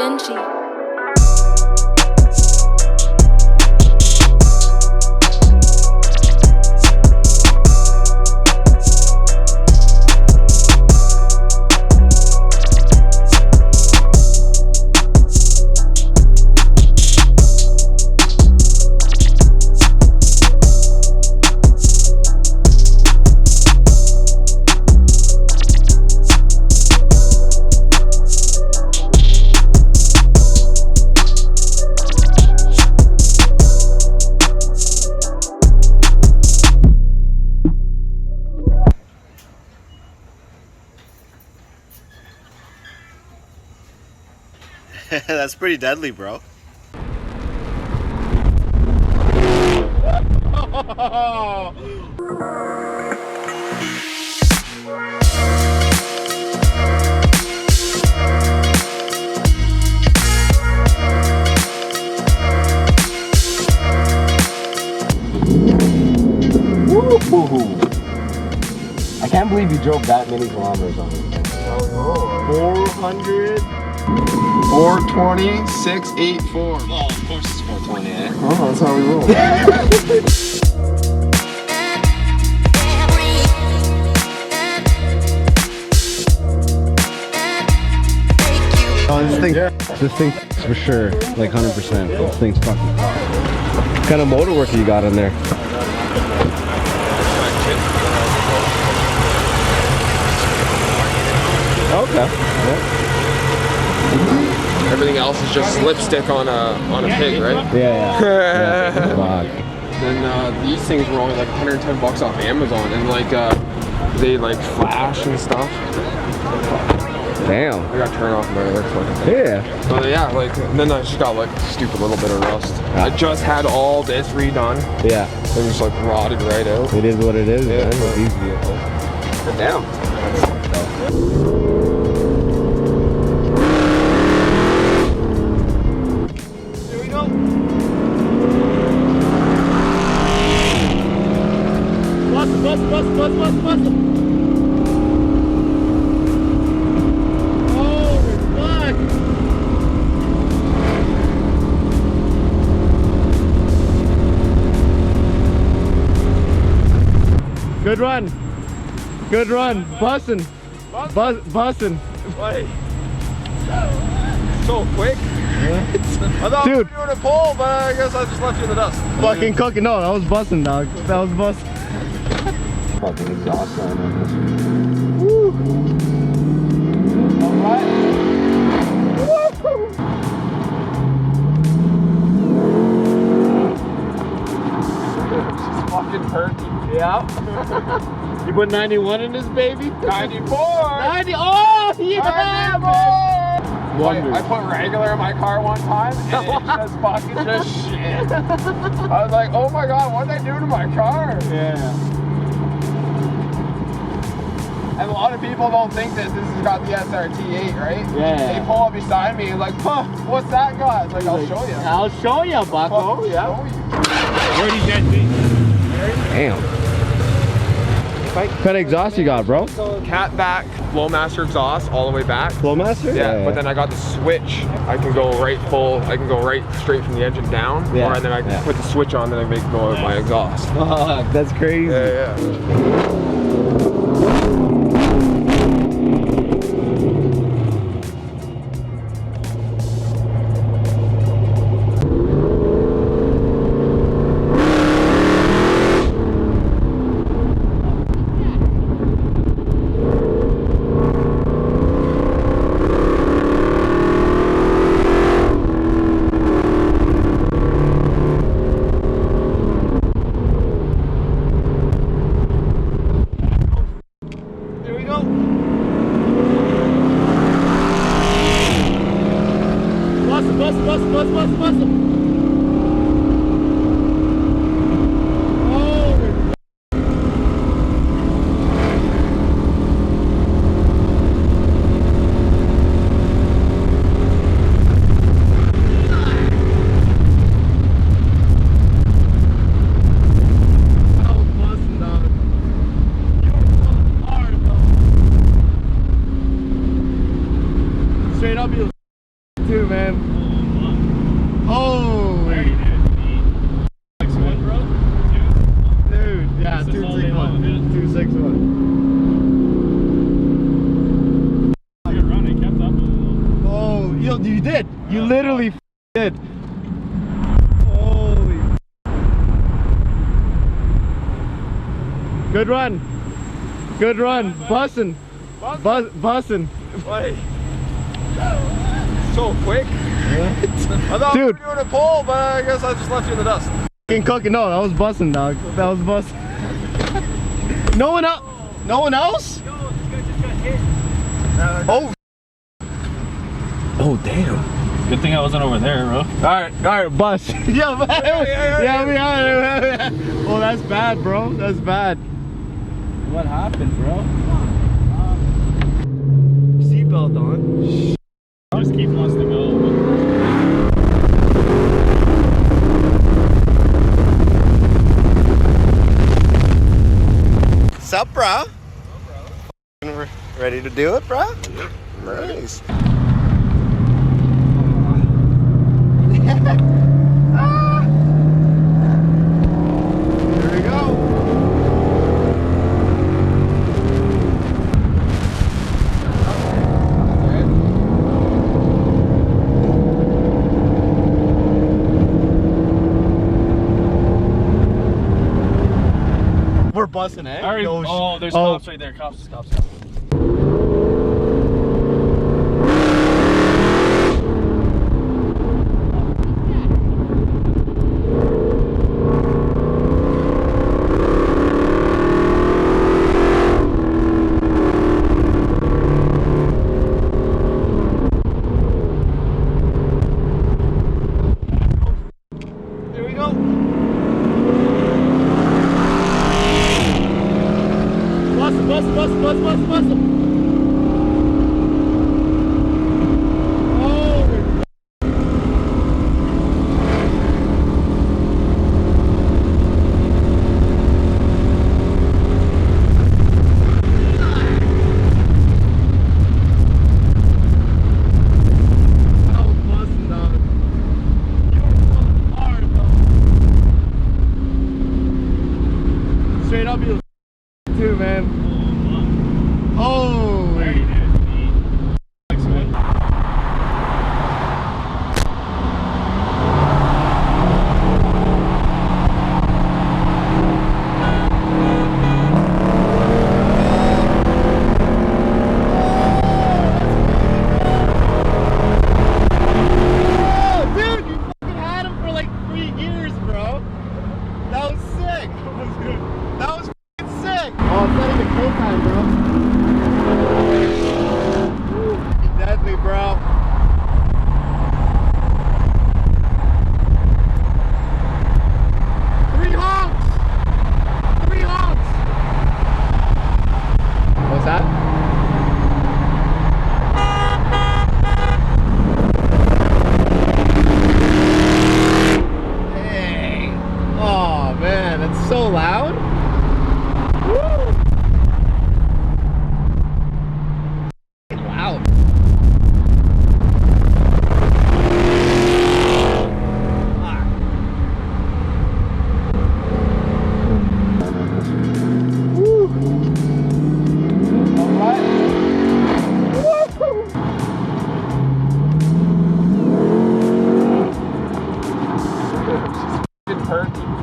Vinci. That's pretty deadly, bro. Woo-hoo-hoo. I can't believe you drove that many kilometers on it. 400. 420, 684. Oh, of course it's 420, eh? Oh, that's how we roll. This thing for sure, like 100%. This thing's fucking. What kind of motor work you got on there? Okay. Yeah. Everything else is just lipstick on a pig, right? Yeah. Fuck. Then these things were only like 110 bucks off Amazon, and like they like flash and stuff. Damn. I got turned off by their fucking thing. Yeah. So yeah, like then I just got like a stupid little bit of rust. I just had all this redone. Yeah. It just like rotted right out. It is what it is, Yeah. man. With these vehicles. But damn. Here we go. Bust. Good run. Bussin'. Bussin'. Wait. So quick. I thought Dude. we were doing a pull, but I guess I just left you in the dust. Fucking cooking. No, that was bussin', dog. That was bussin'. Fucking exhaust line on this one. Woo. Alright. Woo. She's fucking perky. Yeah. You put 91 in this baby? 94! 90. Oh, yeah, man. I put regular in my car one time and it just fucking just shit. I was like, oh my god, what did I do to my car? Yeah. And a lot of people don't think that this has got the SRT8, right? Yeah. They pull up beside me and like, huh, what's that got? It's like, I'll show you. I'll show you, bucko. Yeah. Where do you get these? Damn. What kind of exhaust you got, bro? Cat back, Flowmaster exhaust all the way back. Flowmaster? Yeah, but then I got the switch. I can go right full, I can go right straight from the engine down. Yeah. Or then I can put the switch on, then I make go with my exhaust. Fuck, that's crazy. Yeah. You literally did. Holy. Good run. Good run. Bussin'. Bussin'. Wait. So quick. I thought Dude. we were doing a pole, but I guess I just left you in the dust. Fucking cooking. No, that was bussin', dog. That was bussin'. No one else? No one else? Oh. Oh, damn. Good thing I wasn't over there, bro. All right, bus. Yeah, we are. Oh, that's bad, bro. That's bad. What happened, bro? Seatbelt on. Just Keith wants to go. What's up, bro? Ready to do it, bro? Nice. Here we go. We're bussing, eh? Alright, No, oh, there's oh. cops right there. Cops. Here we go. Bust him. Oh. That was busting, dog. You were fucking hard, though. Straight up, you too, man. Oh. Deadly, bro. Three honks! What's that? Dang. Oh man, it's so loud. Woo! Loud.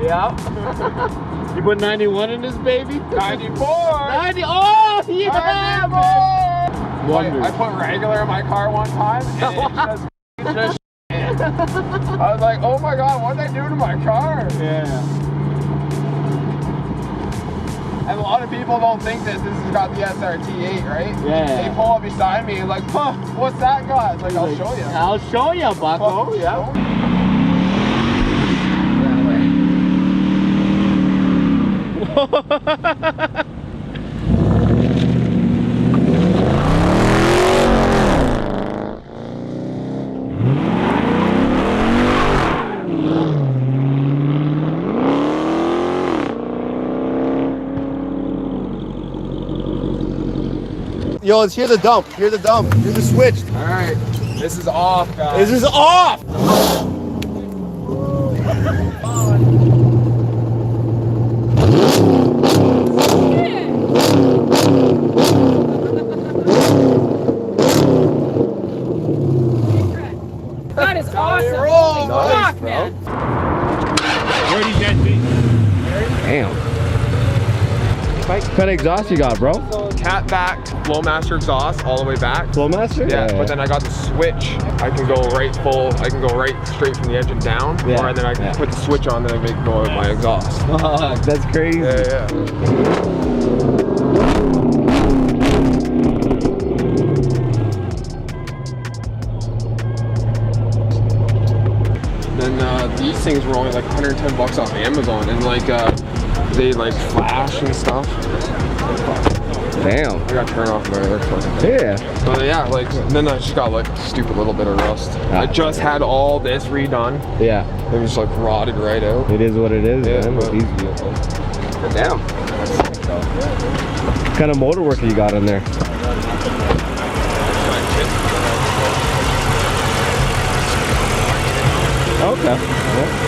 Yeah. You put 91 in this baby? 94. 90. Oh yeah, man. Wonder. I put regular in my car one time, and it just I was like, oh my god, what did they do to my car? Yeah. And a lot of people don't think that this has got the SRT8, right? Yeah. They pull up beside me and like, huh, what's that got? It's like, I'll show you. I'll show you, bucko. Fucking Yeah. show me. Yo, let's hear the dump. Hear the dump. Hear the switch. All right, this is off, guys. This is off. kind of exhaust you got, bro? Cat back, Flowmaster exhaust all the way back. Flowmaster? Yeah, but then I got the switch. I can go right full. I can go right straight from the engine down. Yeah. Or then I can put the switch on, then I make go with my exhaust. Fuck, that's crazy. Yeah. Then these things were only like 110 bucks off Amazon, and like they like flash and stuff. Damn. I got turned off my other fucking thing. Yeah. But yeah, like then I just got like a stupid little bit of rust. I just had all this redone. Yeah. It was like rotted right out. It is what it is, Yeah, man. but- With these vehicles. But damn. What kind of motor work you got in there? Okay. Yeah.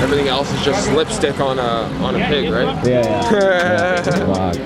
Everything else is just lipstick on a pig, right? Yeah. Fuck.